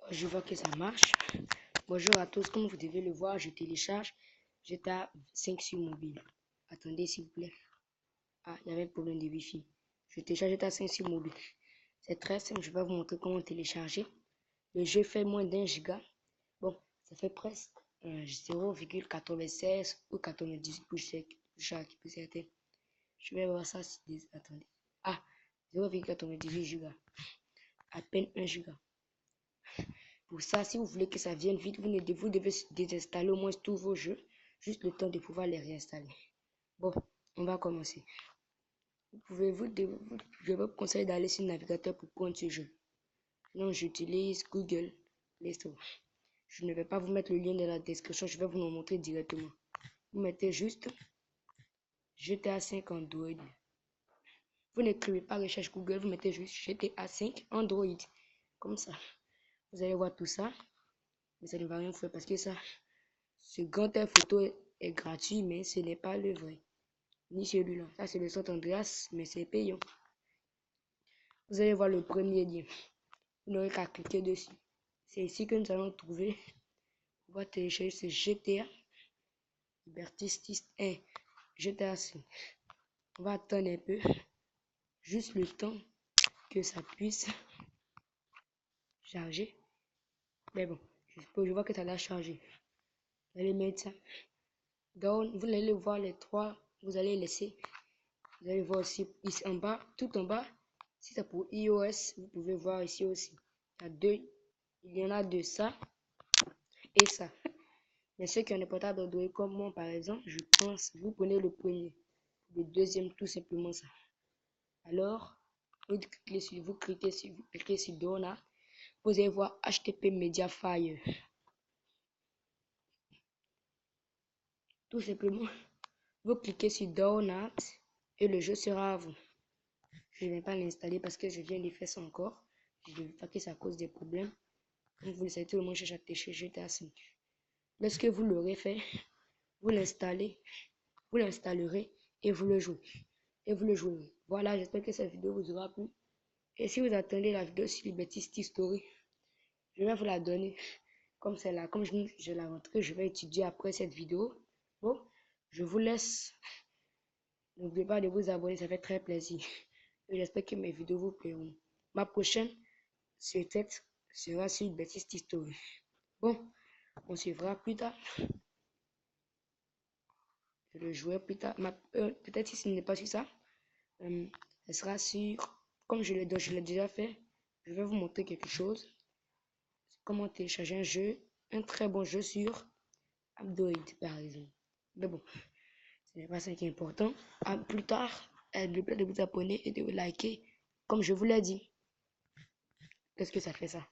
Je vois que ça marche. Bonjour à tous, comme vous devez le voir, je télécharge GTA 5 sur mobile. Attendez s'il vous plaît. Ah, il y avait un problème de Wi-Fi. Je télécharge GTA 5 sur mobile. C'est très simple, je vais vous montrer comment télécharger. Le jeu fait moins d'1 giga. Bon, ça fait presque 0,96 ou 98 pour chaque pour certains. Je vais voir ça. Attendez. Ah, 0,98 giga. À peine 1 giga. Pour ça, si vous voulez que ça vienne vite, vous devez désinstaller au moins tous vos jeux, juste le temps de pouvoir les réinstaller. Bon, on va commencer. Je vous conseille d'aller sur le navigateur pour prendre ce jeu. Non, j'utilise Google Play Store. Je ne vais pas vous mettre le lien dans la description, je vais vous le montrer directement. Vous mettez juste GTA 5 Android. Vous n'écrivez pas recherche Google, vous mettez juste GTA 5 Android. Comme ça. Vous allez voir tout ça. Mais ça ne va rien faire parce que ça, ce grand air photo est gratuit, mais ce n'est pas le vrai. Ni celui-là. Ça, c'est le San Andreas, mais c'est payant. Vous allez voir le premier lien. Vous n'aurez qu'à cliquer dessus. C'est ici que nous allons trouver. On va télécharger ce GTA Liberty City 1. GTA 5. On va attendre un peu. Juste le temps que ça puisse charger. Mais bon, je vois que ça l'a chargé. Vous allez mettre ça. Donc, vous allez voir les trois. Vous allez laisser. Vous allez voir aussi ici en bas, tout en bas. Si c'est pour iOS, vous pouvez voir ici aussi. Il y en a deux, ça et ça. Mais ceux qui ont des portables Android comme moi, par exemple, je pense, vous prenez le premier. Le deuxième, tout simplement ça. Alors, vous cliquez sur Download. Vous allez voir HTTP Mediafire. Tout simplement, vous cliquez sur Download et le jeu sera à vous. Je ne vais pas l'installer parce que je viens de faire ça encore. Je ne veux pas que ça cause des problèmes. Donc vous le savez, tout le monde cherche à télécharger GTA 5. Lorsque vous l'aurez fait, vous l'installerez et vous le jouez. Voilà, j'espère que cette vidéo vous aura plu. Et si vous attendez la vidéo sur Liberty City Story, je vais vous la donner. Comme c'est là, comme je la rentrée, je vais étudier après cette vidéo. Bon, je vous laisse. N'oubliez pas de vous abonner, ça fait très plaisir. J'espère que mes vidéos vous plairont. Ma prochaine sera sur Liberty City Story. Bon, on se verra plus tard. Je le jouerai plus tard. Peut-être si ce n'est pas sur ça, ce sera sur, comme je l'ai déjà fait, je vais vous montrer quelque chose. Comment télécharger un jeu, un très bon jeu sur Android par exemple. Mais bon, ce n'est pas ça qui est important. À plus tard, n'oubliez pas de vous abonner et de vous liker, comme je vous l'ai dit. Qu'est-ce que ça fait ça?